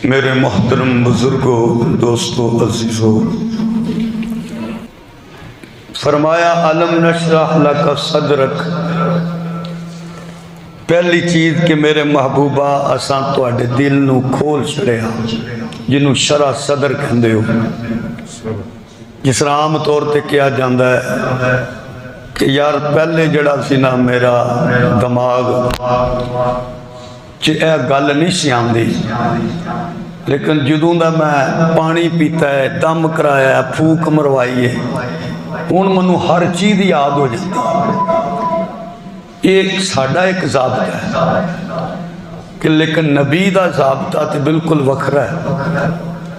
میرے محترم بزرگوں، دوستوں، عزیزوں، فرمایا علم نشرح لک صدرک، پہلی چیز کہ میرے محبوبہ اساں تواڈے دل نو کھول چھڑیا، جنوں شرح صدر کہندے ہو، جس طرح عام طور تے کیا جاندا ہے کہ یار پہلے جڑا سی نا میرا دماغ اے گل نہیں سی آندی، لیکن جدوں دا میں پانی پیتا ہے، دم کرایا ہے، پھوک مروائی ہے، ہن منوں ہر چیز یاد ہو جاتی۔ ایک ساڈا ایک ضابطہ ہے کہ لیکن نبی دا ضابطہ تے بالکل وکھرا ہے۔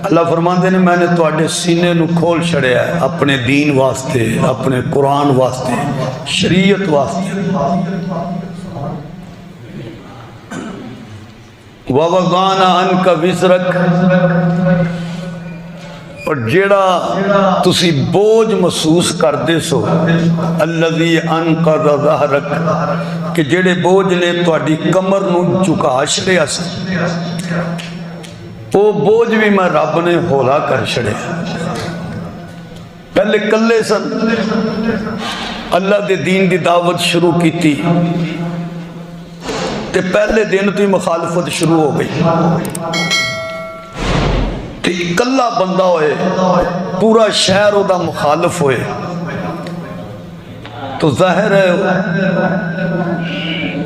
اللہ فرماندے نے میں نے تواڈے سینے نو کھول چھڑیا ہے اپنے دین واسطے، اپنے قرآن واسطے، شریعت واسطے۔ وَوَضَعْنَا عَنْكَ وِزْرَكَ، اور جیڑا تسی بوجھ محسوس کردے سو، الَّذِي أَنْقَضَ ظَهْرَكَ، کہ جیڑے بوجھ نے تواڈی کمر نو جھکا چھڑیا سی، وہ بوجھ بھی میں رب نے ہولا کر چھڑیا۔ پہلے کلے سن، اللہ دے دین دی دعوت شروع کیتی تے پہلے دن تو ہی مخالفت شروع ہو گئی، تے کلا بندہ ہوئے، پورا شہر او دا مخالف ہوئے، تو ظاہر ہے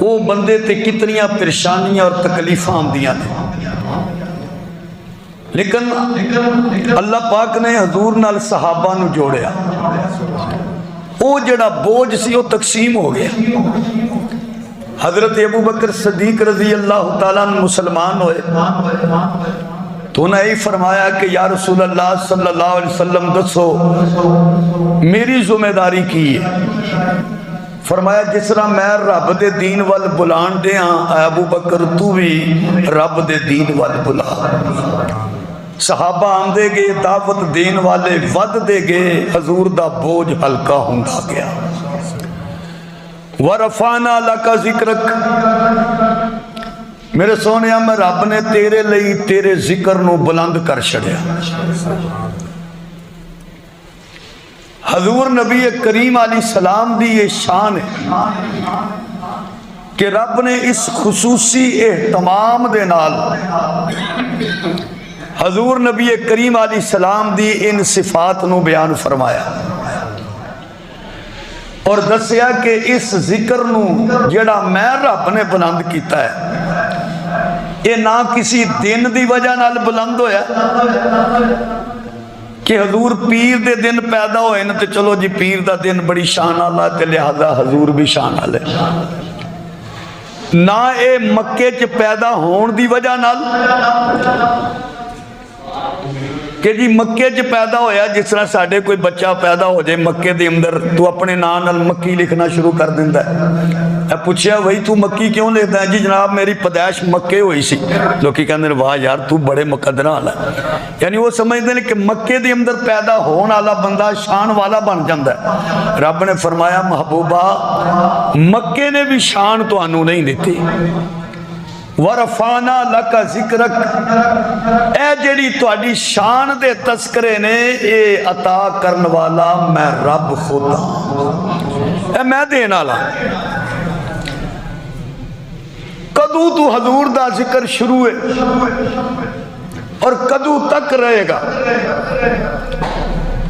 وہ بندے تے کتنیاں پریشانیاں اور تکلیفاں آندیاں نے، لیکن اللہ پاک نے حضور نال صحابہ نو جوڑیا، وہ جڑا بوجھ سی وہ تقسیم ہو گیا۔ حضرت ابو بکر صدیق رضی اللہ تعالیٰ عنہ مسلمان ہوئے تو انہیں ہی فرمایا کہ یا رسول اللہ صلی اللہ علیہ وسلم دسو میری ذمہ داری کی ہے۔ فرمایا جس طرح میں رب دے دین وال بلان دے ہاں، ابو بکر تو بھی رب دے دین وال بلا۔ صحابہ آندے گے، دعوت دین والے ود دے گے، حضور دا بوجھ ہلکا ہوندا گیا۔ وَرَفَعْنَا لَكَ ذِكْرَكَ، میرے سونیا میں رب نے تیرے لئی تیرے ذکر نو بلند کر چھڑیا۔ حضور نبی کریم علیہ السلام دی یہ شان ہے کہ رب نے اس خصوصی اہتمام دے نال حضور نبی کریم علیہ السلام دی ان صفات نو بیان فرمایا اور دسیا کہ اس ذکر نو جڑا میں رب نے بلند کیتا ہے، یہ نہ کسی دن دی وجہ نال بلند ہویا کہ حضور پیر دے دن پیدا ہوئے نا تے چلو جی پیر دا دن بڑی شان اللہ تے لہذا حضور بھی شان اللہ، نہ اے مکے چ پیدا ہون دی وجہ نال کہ جی مکے چ پیدا ہویا، جس طرح ساڑھے کوئی بچہ پیدا ہو جائے مکے دے اندر تو اپنے نام نال مکی لکھنا شروع کر دیندہ ہے۔ پوچھیا وہی تو مکی کیوں لکھتا ہے؟ جی جناب میری پیدائش مکے ہوئی سی۔ لوکی کہندے واہ یار تو بڑے مقدرہ والا، یعنی وہ سمجھتے ہیں کہ مکے دے اندر پیدا ہون والا بندہ شان والا بن جاندہ ہے۔ رب نے فرمایا محبوبہ مکے نے بھی شان تو انہوں نہیں دیتی۔ وَرَفَعْنَا لَكَ ذِكْرَكَ، اے جڑی تواڈی شان دے تذکرے نے اے عطا کرن والا میں رب خدا، اے میں دین والا۔ کدو تو حضور دا ذکر شروع ہے اور کدو تک رہے گا،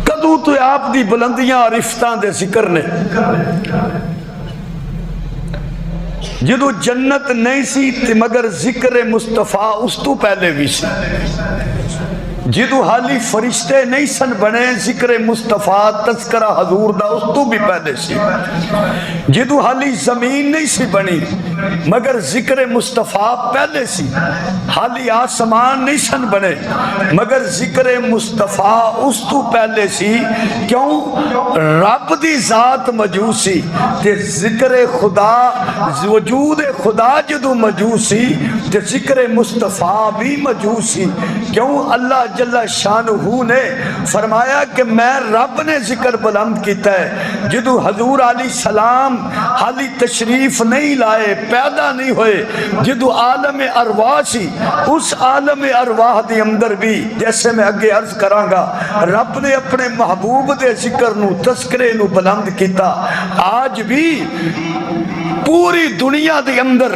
کدو تو آپ دی بلندیاں اور عفتاں دے ذکر نے۔ جدو جنت نہیں سی تے مگر ذکر مصطفیٰ اس تو پہلے بھی سی، جدو حالی فرشتے نہیں سن بنے ذکر مصطفیٰ تذکرہ حضور دا اس تو بھی پہلے سی، جدو حالی زمین نہیں سی بنی مگر ذکر مصطفیٰ پہلے سی، حالی آسمان نہیں سن بنے مگر ذکر مصطفیٰ اس تو پہلے سی۔ کیوں؟ رب دی ذات مجوسی تے ذکر خدا وجود خدا جدو مجوسی تے ذکر مصطفیٰ بھی مجوسی۔ کیوں؟ اللہ جل شانہ نے فرمایا کہ میں رب نے ذکر بلند کیتا ہے جدو حضور علیہ السلام حالی تشریف نہیں لائے، پیدا نہیں ہوئے، جدو عالم ارواح سی، اس عالم ارواح دی اندر بھی جیسے میں اگے عرض کرانگا رب نے اپنے محبوب دے ذکر نو تذکرے نو بلند کیتا۔ آج بھی پوری دنیا دے اندر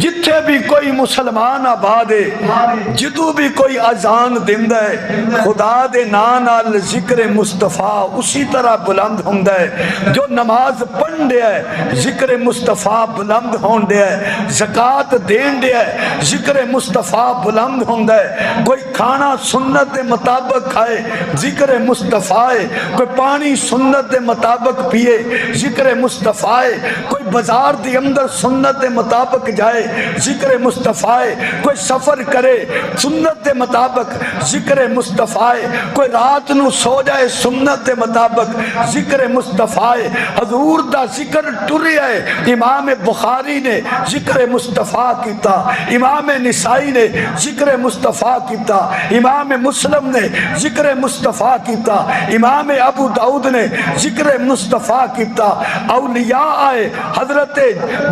جتھے بھی کوئی مسلمان آباد ہے، جدو بھی کوئی اذان دیندہ ہے، خدا دے نال ذکر مصطفیٰ اسی طرح بلند ہوندہ ہے۔ جو نماز پڑھن دیا ہے ذکر مصطفیٰ بلند ہون دیا ہے، زکاة دین دیا ہے ذکر مصطفیٰ بلند ہوندہ ہے، کوئی کھانا سنت دے مطابق کھائے ذکر مصطفیٰ ہے، کوئی پانی سنت دے مطابق پیے ذکر مصطفیٰ ہے، کوئی بازار دی اندر سنت دے مطابق جائے ذکر مصطفیٰ ہے، کوئی سفر کرے سنت دے مطابق ذکر مصطفیٰ ہے، کوئی رات نو سو جائے سنت دے مطابق ذکر مصطفیٰ ہے۔ حضور دا ذکر ٹری ہے، امام بخاری نے ذکر مصطفیٰ کیتا، امام نسائی نے ذکر مصطفیٰ کیتا، امام مسلم نے ذکر مصطفیٰ کیتا، امام ابو داؤد نے ذکر مصطفیٰ کیتا، اولیاء آئے حضرت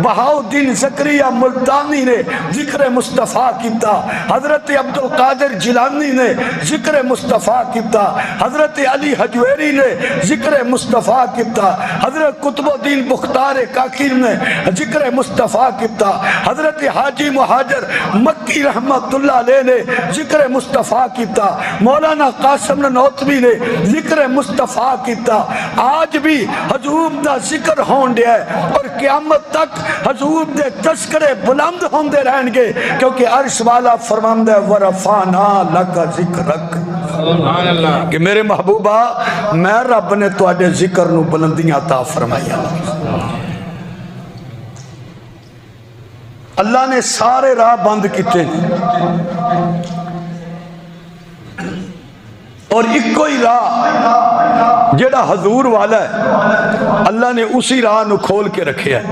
بہاؤالدین زکریا ملتانی نے ذکر مصطفیٰ کیتا، حضرت عبدالقادر جیلانی نے ذکر مصطفیٰ کیتا، حضرت علی حجویری نے ذکر مصطفیٰ کیتا، حضرت قطب الدین بختار کاکی نے ذکر مصطفیٰ کیتا، حضرت حاجی مہاجر مکی رحمت اللہ علیہ نے ذکر مصطفیٰ کیتا، مولانا قاسم نانوتوی نے ذکر مصطفیٰ کیتا۔ آج بھی حضور دا ذکر ہون دیا ہے اور قیامت تک حضور دے تذکرے بلند ہوندے رہیں گے، کیونکہ عرش والا فرماندہ ہے وَرَفَعْنَا لَكَ ذِكْرَكَ کہ میرے محبوبہ میں رب نے تو آڈے ذکر نو بلندیاں عطا فرمایا۔ اللہ نے سارے راہ بند کیتے ہیں اور ایک کوئی راہ جڑا حضور والا ہے اللہ نے اسی راہ نو کھول کے رکھے ہے،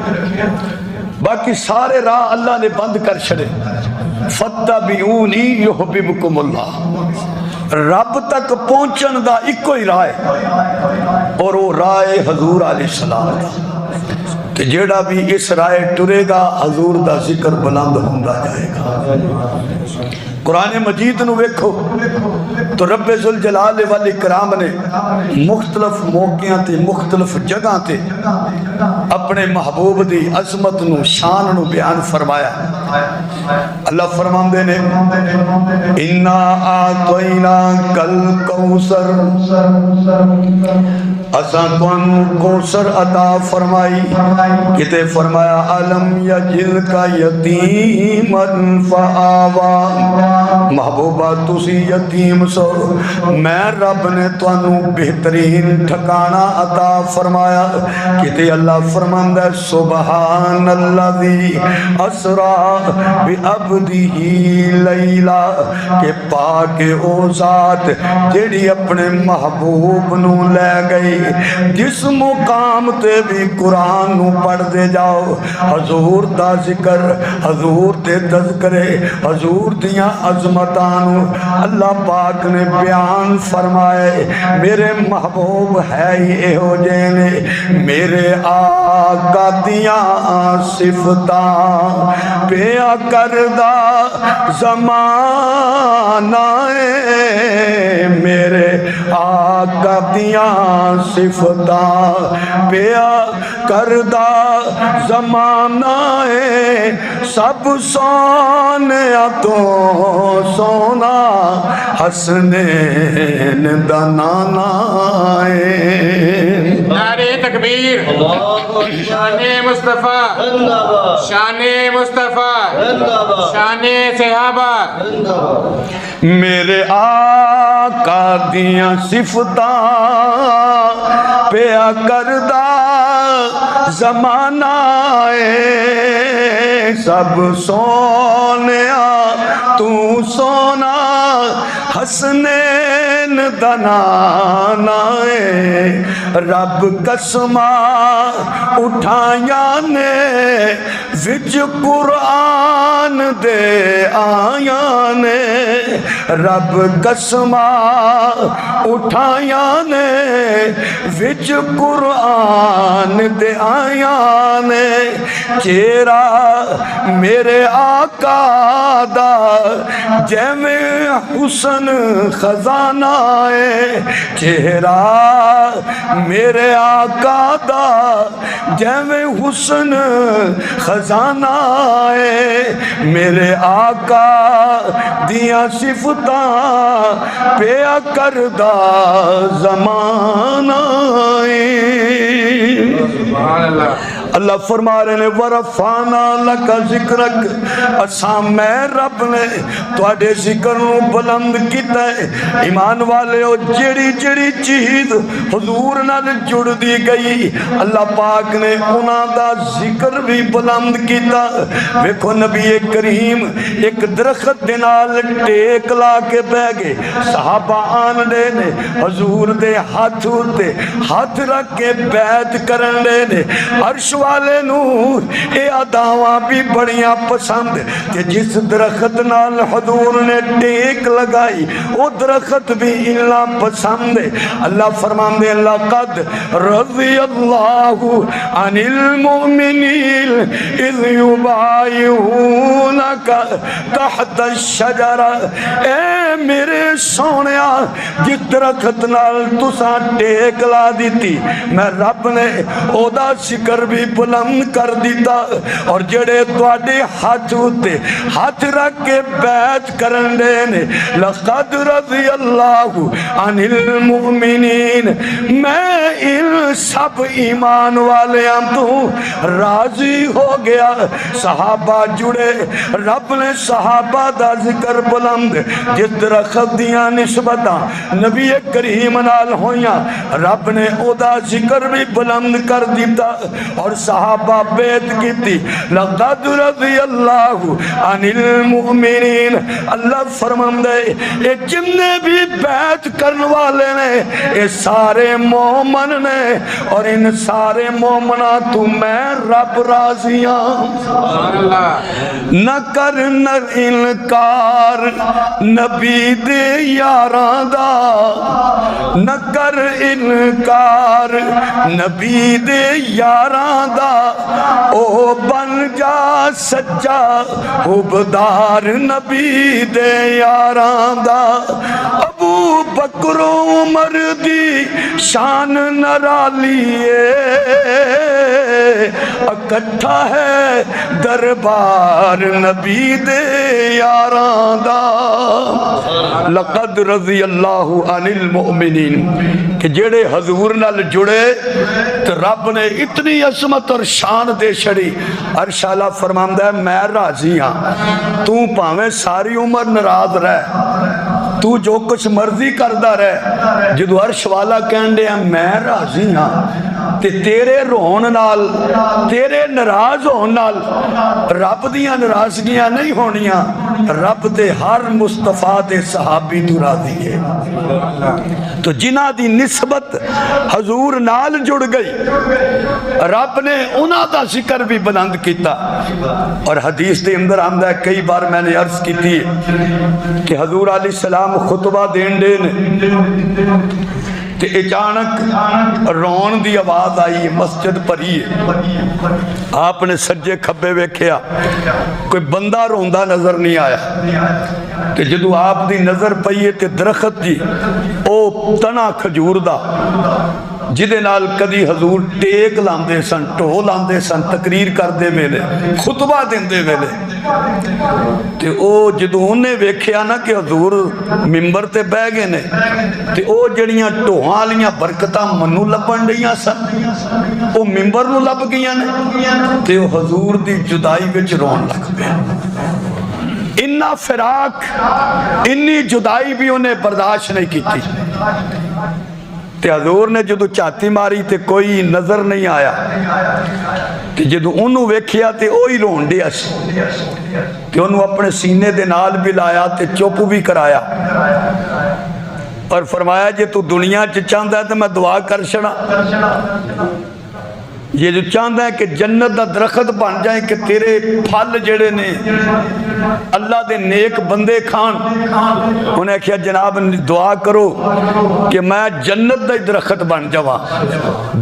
باقی سارے راہ اللہ نے بند کر چھڑے۔ فَاتَّبِعُونِي يُحْبِبْكُمُ اللَّهُ رب تک پہنچن دا ایک کوئی راہ ہے اور وہ راہ حضور علیہ السلام دا، کہ جیڑا بھی اس راہ ٹرے گا حضور دا ذکر بلند ہوندہ جائے گا۔ قرآن مجید نو ویکھو تو رب ذوالجلال والاکرام نے مختلف موقعوں تے مختلف جگہ تے اپنے محبوب دی عظمت نو شان نو بیان فرمایا۔ اللہ فرماندے نے اِنَّا آتَوْنَاكَ الْكَوْثَرَ اساں تانوں کوثر عطا فرمائی، کتے فرمایا علم یجدک یتیما فآوا، محبوبہ تسی یتیم سو میں رب نے تانوں بہترین ٹھکانہ عطا فرمایا۔ کتے اللہ فرماندہ سبحان الذی اسرا بعبدہ لیلا، کہ پاک او ذات جیڑی اپنے محبوب نو لے گئی۔ جس مقام تے بھی قرآن نو پڑھ دے جاؤ حضور دا ذکر، حضور دے تذکرے، حضور دیاں عظمتانو اللہ پاک نے بیان فرمائے۔ میرے محبوب ہے یہ ہو جینے، میرے آقا دیاں صفتاں پیا کردہ زمانہ ہے، میرے آقا دیاں صفتاں پیا کردہ زمانہ ہے، سب سونیا تو سونا حسنین دنانا ہے۔ نعرہ تکبیر، شان مصطفیٰ، شان مصطفیٰ، شان صحابہ۔ میرے آقا دیاں صفتاں پیا کردہ زمانہ ہے، سب سونیا تو سونا حسنین دنانا ہے۔ رب قسمہ اٹھائیاں نے وچ قرآن دے آیاں نے، رب قسماں اٹھائیاں نے وچ قرآن دے آیاں نے چہرہ میرے آقا دا جیویں حسن خزانہ ہے چہرہ میرے آقا دا جیویں حسن خزانہ ہے میرے آقا دیاں صفتاں پیا کردہ زمانہ ہے اللہ فرما رہے نے ورفانا لکا ذکرک اساں میں رب نے تواڈے ذکر نو بلند کیتا ہے ایمان والے او جڑی جڑی چیز حضور نال جڑ دی گئی اللہ پاک نے انہاں دا ذکر بھی بلند کیتا ویکھو نبی کریم ایک درخت دے نال ٹیک لا کے بہ گئے صحابہ آن دے نے حضور دے ہاتھ تے ہاتھ رکھ کے بیعت کرن دے نے عرش والے نو اے اداواں بھی بڑیاں پسند کہ جس درخت نال حضور نے ٹیک لگائی وہ درخت بھی اللہ پسند ہے اللہ فرماندے لقد رضی اللہ عن المؤمنین اذ یبایعونک تحت الشجرہ اے میرے سونیا جس درخت نال تساں ٹیک لا دیتی میں رب نے او دا ذکر بھی بلند کر دیتا اور جڑے تواڈے ہاتھ ہوتے ہاتھ رکھ کے بیعت کرن دے نے لقد رضی اللہ عن المؤمنین میں ان سب ایمان والے تو راضی ہو گیا صحابہ جڑے رب نے صحابہ دا ذکر بلند جس درخت دیاں نسبتاں نبی کریم نال ہویاں رب نے او دا ذکر بھی بلند کر دیتا اور صحابہ بیعت کی تھی لقد رضی اللہ عن المؤمنین اللہ فرماندے اے جننے بھی بیعت کرنے والے نے اے سارے مومن نے اور ان سارے مومنہ تو میں رب راضیاں نہ کر نہ انکار نبی دے یاراں دا نہ کر انکار نبی دے یاراں دا او بن جا سچا حبدار نبی دے یاراں دا ابو بکر عمر دی شان نرالیے اکٹھا ہے دربار نبی دے یاراں دا لقد رضی اللہ عن المؤمنین کہ جڑے حضور نال جڑے تو رب نے اتنی عظمت اور شان دے چھڑی عرش اعلیٰ فرماندہ ہے میں راضی ہاں تو پاویں ساری عمر ناراض رہ تو جو کچھ مرضی کردہ رہ جدو عرش والا کہن دے میں راضی ہاں تے تیرے رون نال تیرے ناراض ہون نال رب دیاں ناراضگیاں نہیں ہونیاں رب تے ہر مصطفیٰ دے صحابی تو راضی ہے تو جنہ دی نسبت حضور نال جڑ گئی رب نے انہاں دا ذکر بھی بلند کیتا اور حدیث دے اندر آمدہ ہے کئی بار میں نے عرض کی تھی کہ حضور علیہ السلام خطبہ دین دے تے اچانک رون دی آواز آئی مسجد پری ہے آپ نے سجے کھبے ویکھیا کوئی بندہ روندہ نظر نہیں آیا تے جدو آپ دی نظر پئیے تے درخت جی او تنا کھجور دا جدے نال کدی حضور ٹیک لاندے سن ٹو لاندے سن تقریر کر دے ویلے خطبہ دین دے ویلے تے او جدو انہیں ویکھیا نا کہ حضور ممبر تے بہ گئے نے تے او جڑیاں ٹوہاں لیاں برکتاں منو لبن دیاں سن او ممبر نو لب گیاں نے تے او حضور دی جدائی وچ رون لگ پیا انہا فراق انی جدائی بھی انہیں برداشت نہیں کی تھی تے حضور نے جدو چاہتی ماری تے کوئی نظر نہیں آیا تے جدو انہوں ویکھیا تے اوہی رون دیا سی تے انہوں اپنے سینے دے نال بھی لایا تے چوپ بھی کرایا اور فرمایا جے تو دنیا چ چاہتا ہے تو میں دعا کر چھڑا یہ جو چاہتا ہے کہ جنت دا درخت بن جائے کہ تیرے پھل جڑے نے اللہ دے نیک بندے کھان، انہیں کہا جناب دعا کرو کہ میں جنت دا درخت بن جاواں،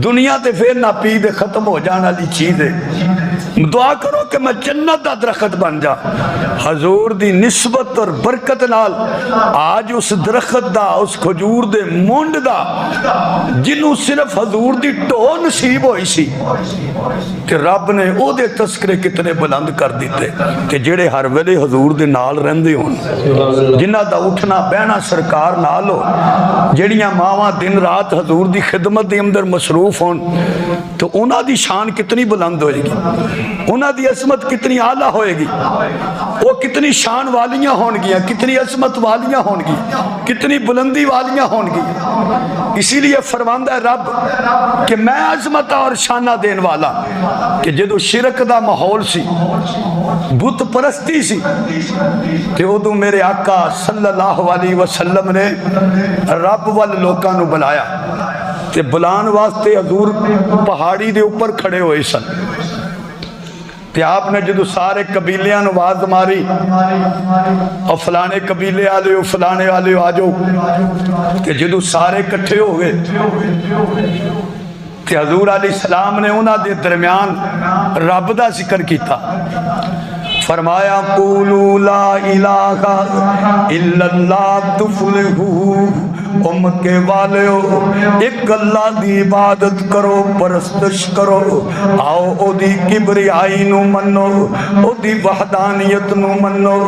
دنیا تے پھر نہ پی دے ختم ہو جانا لی چیز ہے، دعا کرو کہ میں جنت دا درخت بن جا۔ حضور دی نسبت اور برکت نال آج اس درخت دا، اس کھجور دے مونڈ دا جنہوں صرف حضور دی ٹو نصیب ہوئی سی کہ رب نے او دے تذکرے کتنے بلند کر دیتے کہ جڑے ہر ویلے حضور دے نال رہندے ہون، جنہ دا اٹھنا بہنا سرکار نال ہو، جڑیاں ماواں دن رات حضور دی خدمت دے اندر مصروف ہون، تو انہاں دی شان کتنی بلند ہوئے گی، انہاں دی عظمت کتنی اعلیٰ ہوئے گی، وہ کتنی شان والیاں ہون گیا، کتنی عظمت والیاں ہون گی، کتنی بلندی والیاں ہون گی۔ اسی لیے فرماندہ ہے رب کہ میں عظمت اور شانہ دین والا، کہ جدو شرک دا ماحول سی، بت پرستی سی، کہ ادو میرے آقا صلی اللہ علیہ وسلم نے رب وال لوکاں نو بلایا، تے بلان واسطے حضور پہاڑی دے اوپر کھڑے ہوئے سن، تے آپ نے جدو سارے قبیلیاں نو آواز ماری اور فلانے قبیلے آلے ہو، فلانے آلے ہو آجو، تے جدو سارے کٹھے ہو گئے تے حضور علیہ السلام نے انہاں دے درمیان رب دا ذکر کیتا، فرمایا قولوا لا الہ الا اللہ تفلحوا، امکے والےو ایک اللہ دی عبادت کرو، پرستش کرو، آؤ او دی کبریائی نو منو، او دی وحدانیت نو منو،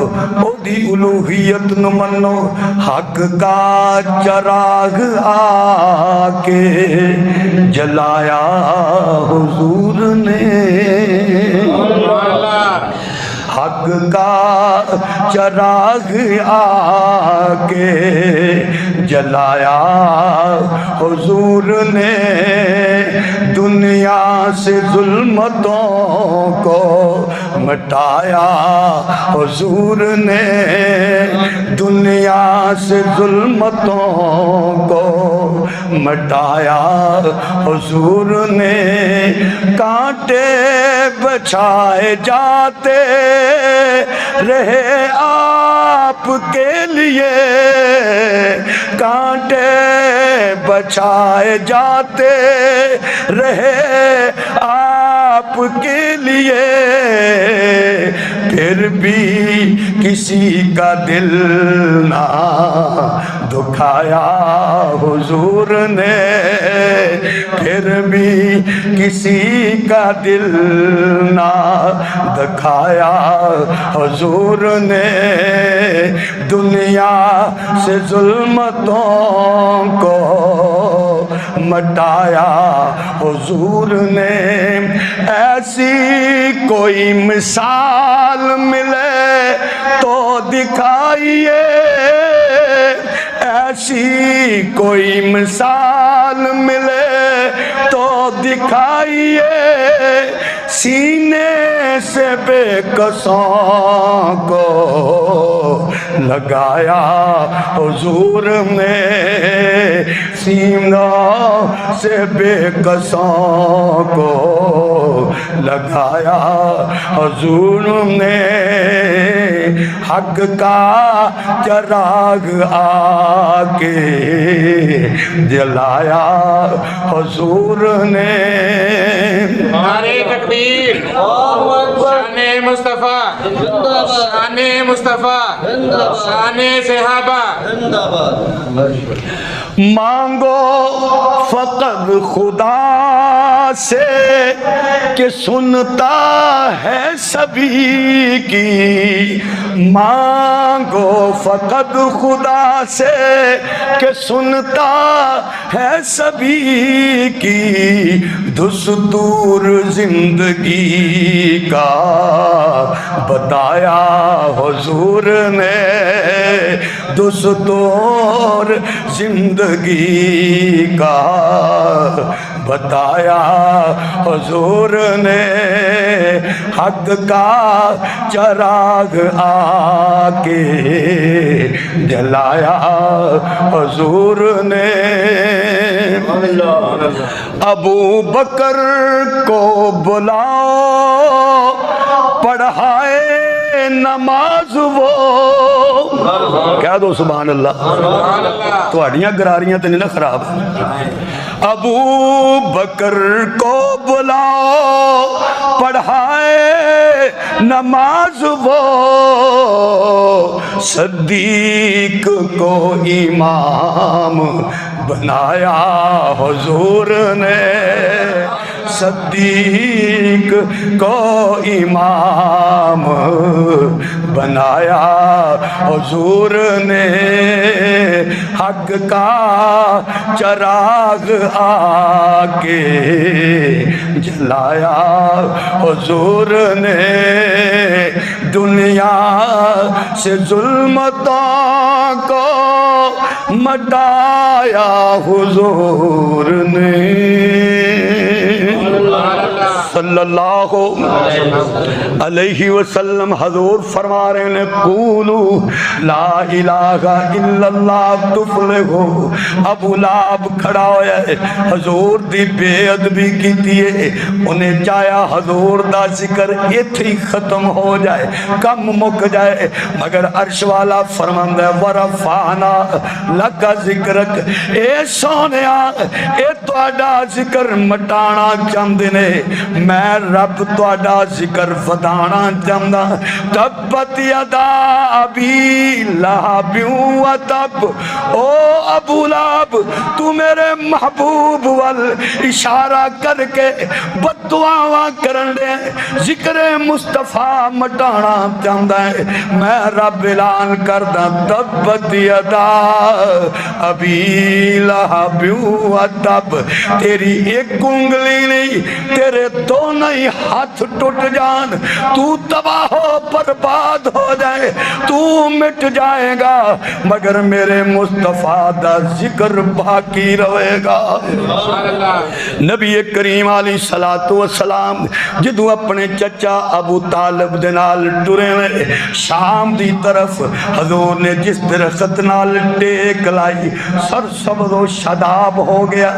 او دی الوہیت نو منو۔ حق کا چراغ آکے جلایا حضور نے، حق کا چراغ آکے جلایا حضور نے، دنیا سے ظلمتوں کو مٹایا حضور نے، دنیا سے ظلمتوں کو مٹایا حضور نے۔ کانٹے بچھائے جاتے رہے آپ کے لیے، کانٹے بچھائے جاتے رہے آپ کے لیے، پھر بھی کسی کا دل نہ دکھایا حضور نے، پھر بھی کسی کا دل نہ دکھایا حضور نے، دنیا سے ظلمتوں کو مٹایا حضور نے۔ ایسی کوئی مثال ملے تو دکھائیے، ایسی کوئی مثال ملے تو دکھائیے، سینے سے بے کسوں کو لگایا حضور نے، سینوں سے بے کسوں کو لگایا حضور نے، حق کا چراغ آکے جلایا حضور نے۔ نعرہ تکبیر، شان مصطفیٰ، شان مصطفیٰ، شان صحابہ۔ مانگو فقط خدا سے کہ سنتا ہے سبھی کی، مانگو فقط خدا سے کہ سنتا ہے سبھی کی، دستور زندگی کا بتایا حضور نے، دستور زندگی کا بتایا حضور نے، حق کا چراغ آکے جلایا حضور نے۔ ابو بکر کو بلاؤ پڑھائے نماز وہ، کہہ دو سبحان اللہ، تھوڑیاں گراریاں تو نہیں نہ خراب۔ ابو بکر کو بلاؤ پڑھائے نماز وہ، صدیق کو امام بنایا حضور نے، صدیق کو امام بنایا حضور نے، حق کا چراغ آ کے جلایا حضور نے، دنیا سے ظلمتوں کو مٹایا حضور نے، صلی اللہ علیہ وسلم۔ حضور فرما رہے ہیں قولو لا الہ الا اللہ تفلحو۔ ابو لہب کھڑا ہویا ہے، حضور دی بے ادبی کیتی ہے، انہیں چاہیا حضور دا ذکر ایتھے ہی ختم ہو جائے، کم مک جائے، مگر عرش والا فرماندا ہے ورفعنا لک ذکرک، اے سونیا اے تہاڈا ذکر مٹانا چاہندے نے، میں رب تہاڈا ذکر ودانا چاہندا۔ تبت یدا ابی لہب وتب، او ابو لہب تو میرے محبوب وال اشارہ کر کے بد دعاواں کرن دے، ذکر مصطفیٰ مٹانا چاہندا ہے، میں رب اعلان کردا تبت یدا ابی لہب وتب، تیری ایک انگلی نہیں تیرے دو نہیں ہاتھ ٹوٹ جان، تو تباہ و برباد ہو جائے، تو مٹ جائے گا، مگر میرے مصطفیٰ دا ذکر باقی رہے گا۔ نبی کریم علیہ السلام جدو اپنے چچا ابو طالب دے نال ٹرے نے شام دی طرف، حضور نے جس درخت نال ٹیک لائی سر سبز و شاداب ہو گیا،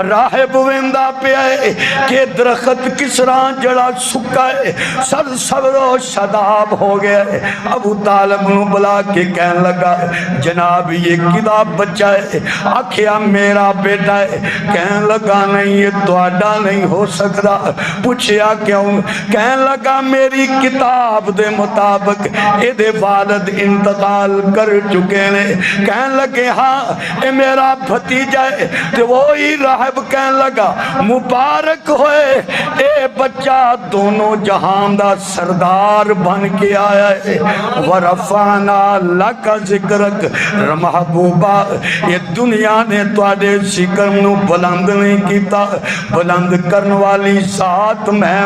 راہب ویندا پیا ہے کہ درخت کس طرح جڑا سکا ہے، سر سبز و شاداب ہو گیا ہے۔ ابو طالب نو بلا کے کہنے لگا جناب یہ کدا بچہ ہے؟ آکھیا میرا بیٹا ہے۔ کہنے لگا نہیں یہ تہاڈا نہیں ہو سکتا۔ پوچھیا کیوں؟ کہنے لگا میری کتاب دے مطابق اے دے والد انتقال کر چکے نے۔ کہنے لگے ہاں اے میرا بھتیجا ہے۔ تو وہی راہب کہنے لگا مبارک ہوئے اے بچہ دونوں جہان دا سردار بن کے آیا ہے۔ ورفعنا لک ذکرک، محبوبہ یہ دنیا نے تواڈے ذکر نو بلند نہیں کیتا، بلند کرن والی ذات میں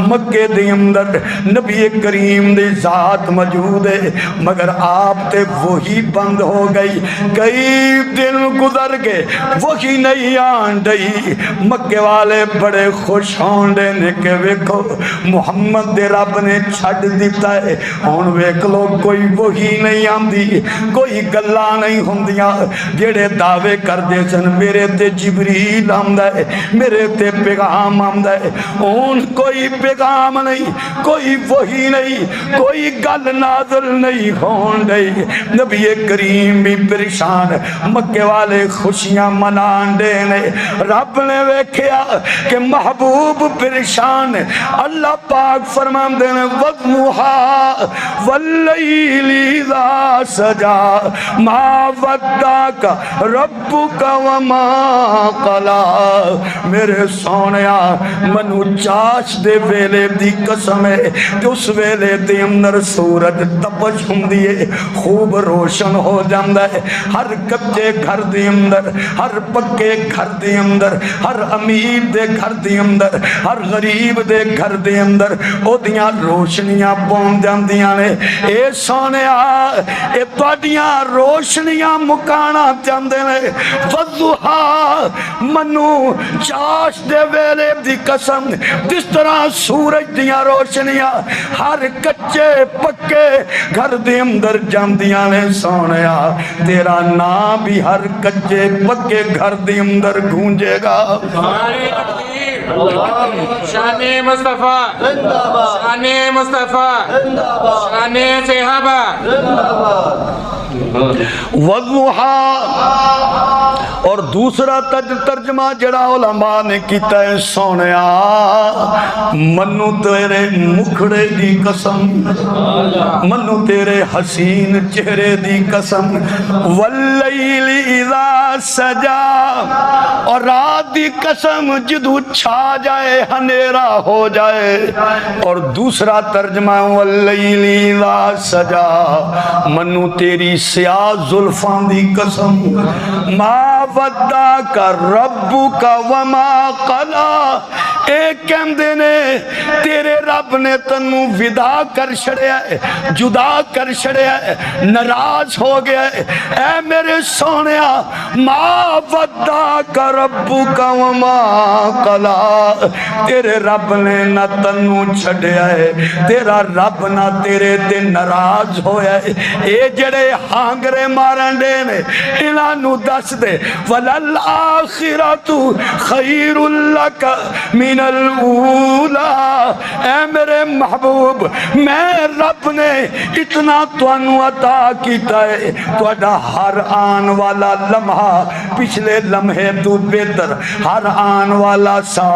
مکے دے اندر نبی کریم دی ذات موجود ہے، مگر آپ تے وہی بند ہو گئی۔ کئی دن گزر گئے وہی نہیں آن ڈئی۔ مکے والے بڑے خوش ہوندے نے کہ ویکھو محمد دے رب نے چھڈ دیتا ہے، ہن ویکھ لو کوئی وہی نہیں آندی، کوئی گلاں نہیں ہوندیاں جڑے دعوے کردے سن میرے تے جبریل آندا ہے، میرے تے پیغام آندا ہے، ہن کوئی پیغام نہیں، کوئی وہی نہیں، کوئی گل نازل نہیں ہون ڈئی۔ نبی کریم بھی پریشان، مکے والے خوشیاں منان دے نے۔ رب نے ویکھیا کہ محبوب پریشان، اللہ پاک فرماندے نے وَضُحَا وَاللَّيْلِ إِذَا سَجَىٰ مَا وَدَّعَكَ رَبُّكَ وَمَا قَلَىٰ۔ میرے سونیا منو چاش دے ویلے دی قسم ہے کہ اس ویلے دے اندر سورج تپش ہوندی ہے، خوب روشن ہو جاندا ہے۔ ہر کچے گھر دے اندر، ہر پکے گھر دے اندر، ہر امیر دے گھر دے اندر، ہر غریب دے گھر دے اندر او دیاں روشنیاں پون جاندیاں نے۔ اے سونیا اے تواڈیاں روشنیاں مکانا چاہندے نے۔ وضحا منو چاش دے ویلے دی قسم، جس طرح سورج دیاں روشنیاں ہر کچے پکے گھر دے اندر جاندیاں نے۔ سونیا تیرا نام بھی ہر کچے پکے گھر دے اندر اندر گونجے گا۔ نعرہ تکبیر، شان مصطفیٰ، شان مصطفیٰ، شان صحابہ، والضحیٰ، اور دوسرا ترجمہ جڑا علماء نے کیتا ہے سونیا، منو تیرے مکھڑے دی قسم، منو تیرے حسین چہرے دی قسم، واللیل اذا سجا، اور رات دی قسم جدو چھا جائے ہنیرا ہو جائے، اور دوسرا ترجمہ واللیل اذا سجا، منو تیری سیاہ زلفان دی قسم، ما ودعک ربک وما قلا، ایک کہندے نے تیرے رب نے تنو ودا کر چھڑیا ہے، جدا کر چھڑیا ہے، ناراض ہو گیا ہے۔ اے میرے سونیا، ما ودعک ربک وما قلا، تیرے رب نے نہ تنو چھڑیا ہے، تیرا رب نہ تیرے تے ناراض ہویا ہے۔ اے جڑے ہانگرے مارن دے نے انہاں نو دس دے، وَلَلْآخِرَةُ خَيْرٌ لَكَ مِنَ الْأُولَى، اے میرے محبوب، میں رب نے اتنا توانو عطا کیتا ہے، توڑا ہر آن والا لمحہ پچھلے لمحے تو بہتر، ہر آن والا سا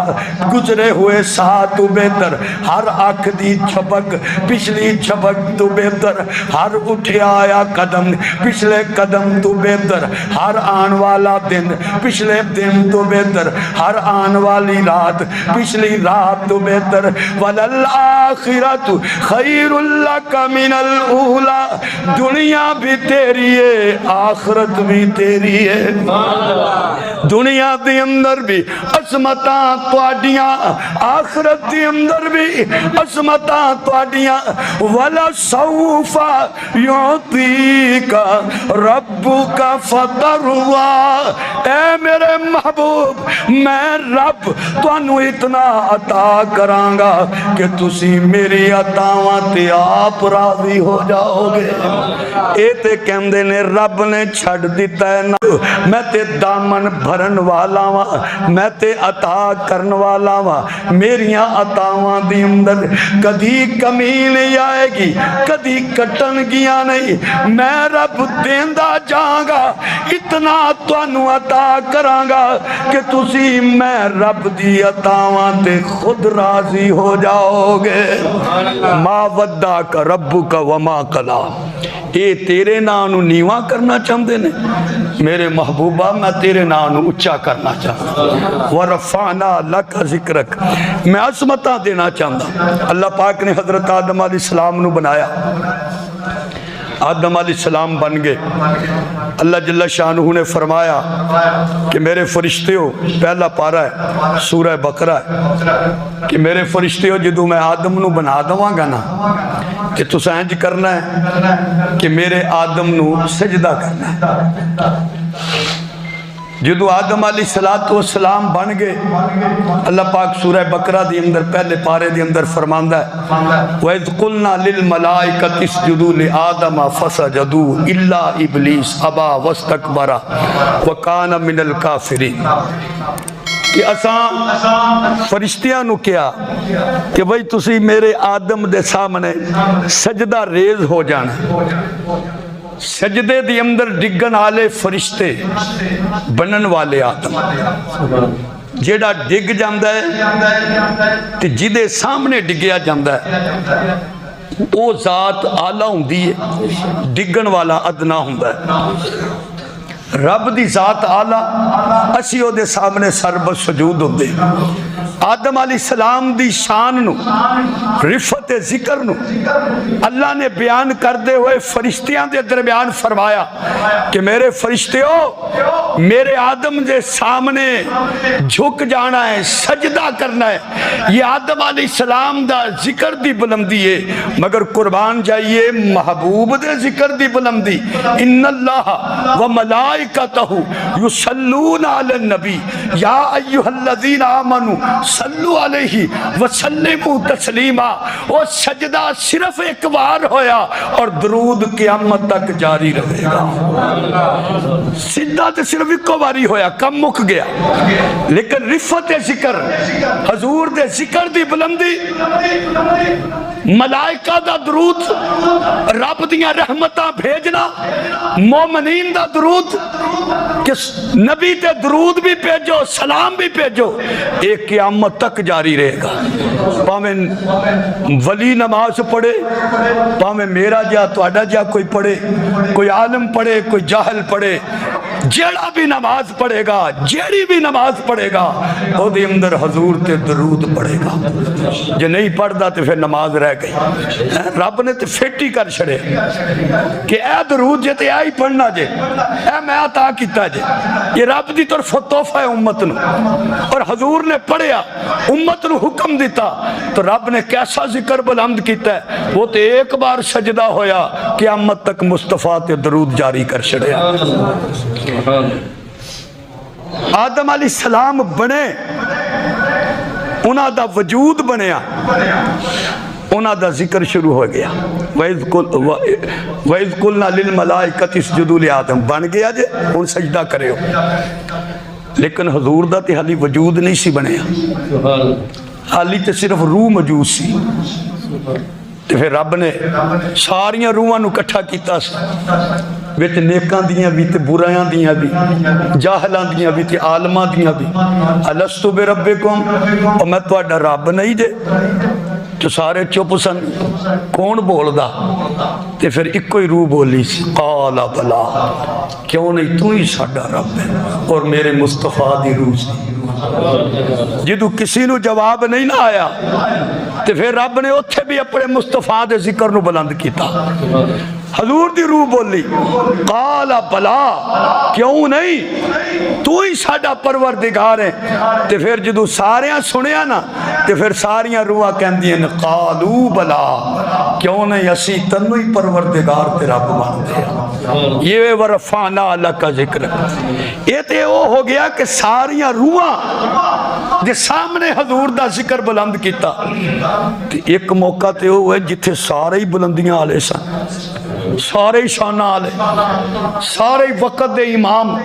گزرے ہوئے سا تو بہتر، ہر آنکھ دی چھپک پچھلی چھپک تو بہتر، ہر اٹھیا آیا قدم پچھلے قدم تو بہتر، ہر آن والا دن پچھلے دن تو بہتر، ہر آن والی رات پچھلی رات تو بہتر، وَلَلْآخِرَةُ خَيْرٌ لَكَ مِنَ الْأُولَى، دنیا بھی تیری ہے آخرت بھی تیری ہے۔ دنیا دے اندر بھی عظمتاں تواڈیاں، آخرت دے اندر بھی عظمتاں تواڈیاں، وَلَسَوْفَ يُعْطِيكَ رَبُّكَ فَتَرْضَىٰ، اے میرے محبوب، میں رب تانوں اتنا عطا کراں گا کہ تسی میری عطاواں تے آپ راضی ہو جاؤ گے۔ اے تے کہندے نے رب نے چھڑ دیتا ہے نا، میں تے دامن بھرن والا ہاں، میں تے عطا کرن والا ہاں، میریاں عطاواں دی اندر کدی کمی نہیں آئے گی، کدی کٹن گیا نہیں، میں رب دیندا جاں گا، اتنا تانوں عطا کراں گا کہ تسی میں رب دی عطاواں تے خود راضی ہو جاؤ گے۔ ما ودعک ربک وما قلا، اے تیرے نام نو نیواں کرنا چاہندے نے، میرے محبوبہ میں تیرے نام نو اچھا کرنا چاہتا، ورفعنا لک ذکرک، میں عظمتاں دینا چاہتا۔ اللہ پاک نے حضرت آدم علیہ السلام نو بنایا، آدم علیہ السلام بن گئے، اللہ جل شانہ نے فرمایا کہ میرے فرشتے ہو، پہلا پارہ ہے سورہ بقرہ ہے کہ میرے فرشتے ہو جدو میں آدم نو بنا دواں گا نا کہ تو سینج کرنا ہے کہ میرے آدم نو سجدہ کرنا ہے۔ جدو آدم علیہ السلام بن گئے، اللہ پاک سورہ بقرہ دی اندر پہلے پارے دی اندر فرماندہ ہے وَإِذْ قُلْنَا لِلْمَلَائِكَةِ اسْجُدُوا لِآدَمَ فَسَجَدُوا إِلَّا إِبْلِيسَ أَبَى وَاسْتَكْبَرَ وَكَانَ مِنَ الْكَافِرِينَ، کہ اساں فرشتیاں نو کیا کہ بھئی تسی میرے آدم دے سامنے سجدہ ریز ہو جانا، سجدے دی اندر ڈگن آلے فرشتے بنن والے آدم، جیڑا ڈگ جاندہ ہے تے جدے سامنے ڈگیا جاندہ ہے او ذات آلہ ہوندی ہے، ڈگن والا ادنا ہوندہ ہے۔ رب دی ذات آلہ، اسی او دے سامنے سربت سجود ہوندے۔ آدم علیہ السلام دی شان نو، رفت ذکر نو اللہ نے بیان کردے ہوئے فرشتیاں دے درمیان فرمایا کہ میرے فرشتیوں، میرے آدم دے سامنے جھک جانا ہے، سجدہ کرنا ہے۔ یہ آدم علیہ السلام دا ذکر دی بلندی ہے، مگر قربان جائیے محبوب دے ذکر دی بلندی۔ ان اللہ و ملائکتہ یصلون علی النبی یا ایھا الذین آمنوا صلو علیہ وسلموا تسلیما، وہ سجدہ صرف ایک بار ہویا اور درود قیامت تک جاری رہے گا۔ سجدہ تے صرف ایک باری ہویا، کم مک گیا، لیکن رفت ذکر، حضور دے ذکر دی بلندی، ملائکہ دا درود، رب دیاں رحمتاں بھیجنا، مومنین دا درود، کہ نبی تے درود بھی بھیجو، سلام بھی بھیجو، ایک قیامت تک جاری رہے گا۔ پاویں ولی نماز پڑھے، پاویں میرا جا تواڈا جا کوئی پڑھے، کوئی عالم پڑھے، کوئی جاہل پڑھے، جیڑا بھی نماز پڑھے گا، جیڑی بھی نماز پڑھے گا، او دے اندر حضور تے درود پڑھے گا۔ جے نہیں پڑھدا تے پھر نماز رہ گئی۔ رب نے تے فٹ ہی کر چھڑے کہ اے درود جے تے آئی پڑھنا جے، اے میں عطا کیتا جے، یہ رب دی طرف تحفہ ہے امت نو، اور حضور نے پڑھیا، امت نو حکم دیتا، تو رب نے کیسا ذکر بلند کیتا ہے، وہ تے ایک بار سجدہ ہویا، قیامت تک مصطفیٰ تے درود جاری کر چھڑیا۔ آدم علیہ السلام بنے، انہاں دا وجود بنیا، انہاں دا ذکر شروع ہو گیا۔ وَإِذْ قُلْنَا لِلْمَلَائِكَةِ اسْجُدُوا لِآدَمَ، بن گیا جے ہن سجدہ کرے ہو، لیکن حضور دا تے حالی وجود نہیں سی بنیا، حالی تے صرف روح موجود سی۔ تے پھر رب نے ساریاں روحاں نو کٹھا کیتا سی، وچ نیکاں دیاں بھی تے برائیاں دیاں بھی، جاہلاں دیاں بھی تے عالماں دیاں بھی۔ الستُ بربکم، اور میں تہاڈا رب نہیں جے؟ تو سارے چپ سن، کون بولدا؟ تے پھر ایک کوئی روح بولی سی، قال بلا، کیوں نہیں، تو ہی ساڈا رب ہے اور میرے مصطفیٰ دی روح سی۔ جدو کسی نو جواب نہیں نہ آیا تے پھر رب نے اتھے بھی اپنے مصطفیٰ دے ذکر نو بلند کیتا۔ حضور دی روح بولی، قال بلا، کیوں نہیں، تو ہی ساڈا پروردگار ہے۔ تے پھر جدو ساریاں سنیا نا تے پھر ساریاں روحاں کہندی ہیں قالو بلا، کیوں نہیں، اسی تنو ہی پروردگار تے رب مانتے ہیں۔ یہ ورفعنا لک ذکر، یہ تے وہ ہو گیا کہ ساریاں روحاں دے سامنے حضور دا ذکر بلند کیتا۔ ایک موقع تے وہ ہے جتھے سارے ہی بلندیاں آلے سن، سارے شانہ آلے، سارے وقت دے امام،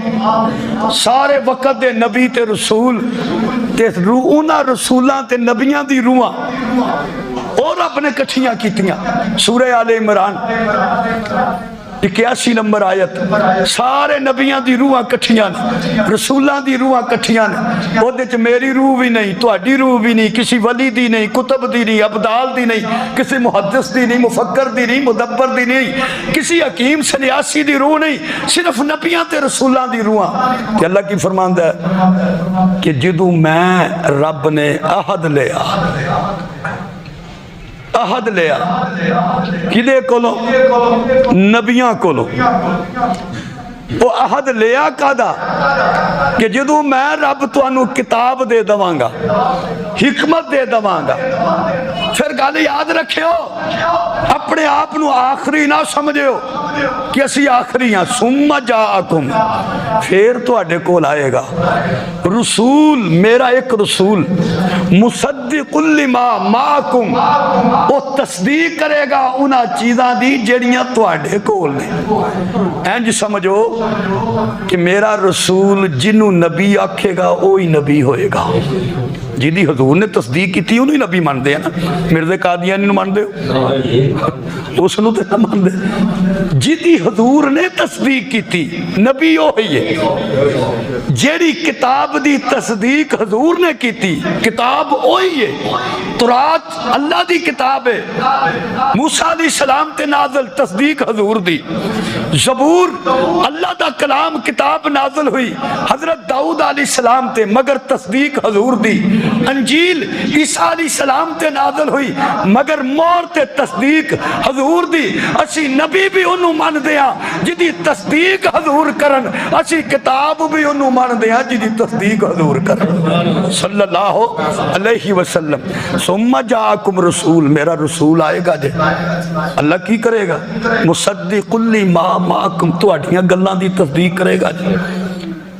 سارے وقت دے نبی تے رسول تے روحاں رسولاں تے نبیاں دی روحاں اور اپنے کٹھیاں کیتیاں۔ سورہ آل عمران 81 نمبر آیت، سارے نبیاں دی روحاں کٹھیاں نے، رسولاں دی روحاں کٹھیاں نے، وہ دے چ میری روح بھی نہیں، تہاڈی روح بھی نہیں، کسی ولی دی نہیں، کتب دی نہیں، ابدال دی نہیں، کسی محدث دی نہیں، مفکر دی نہیں، مدبر دی نہیں، کسی حکیم سنیاسی دی روح نہیں، صرف نبیاں تے رسولاں دی روحاں۔ کہ اللہ کی فرماندا ہے کہ جدو میں رب نے عہد لیا، عہد لیا کدے کولو؟ نبیاں کولو۔ وہ عہد لیا کدا کہ جدو میں رب تانوں کتاب دے دواں گا، حکمت دے دواں گا، پھر گل یاد رکھیو، اپنے آپ نو آخری نہ سمجھو کہ اسی آخری ہیں۔ ثم جاءکم، پھر تواڈے کول آئے گا رسول، میرا ایک رسول، مصدق لما معکم، وہ تصدیق کرے گا انہاں چیزاں دی جڑیاں تواڈے کول نے۔ انج سمجھو کہ میرا رسول جنوں نبی آکھے گا وہی نبی ہوئے گا، جی حضور نے تصدیق کی تھی انہوں نبی مان دے نا۔ مرزا قادیانی مان دے اس نو تے نہ مان دے، جی حضور نے تصدیق کی تھی نبی وہی ہے۔ جیڑی کتاب دی تصدیق حضور نے کی تھی، کتاب وہی ہے۔ تورات اللہ دی کتاب ہے، موسیٰ علیہ السلام تے نازل، تصدیق حضور دی۔ زبور اللہ دا کلام کتاب نازل ہوئی حضرت داؤد علیہ السلام تے، مگر تصدیق حضور دی۔ انجیل عیسیٰ علیہ السلام تے نازل ہوئی مگر مور تے تصدیق حضور دی۔ اسی نبی بھی انہوں مان دیا جدی تصدیق حضور کرن، اسی کتاب بھی انہوں مان دیا جدی تصدیق حضور کرن صلی اللہ علیہ وسلم۔ ثم جاءکم رسول، میرا رسول آئے گا جے، اللہ کی کرے گا؟ مصدق لما معکم، تہاڈیاں گلاں دی تصدیق کرے گا جے۔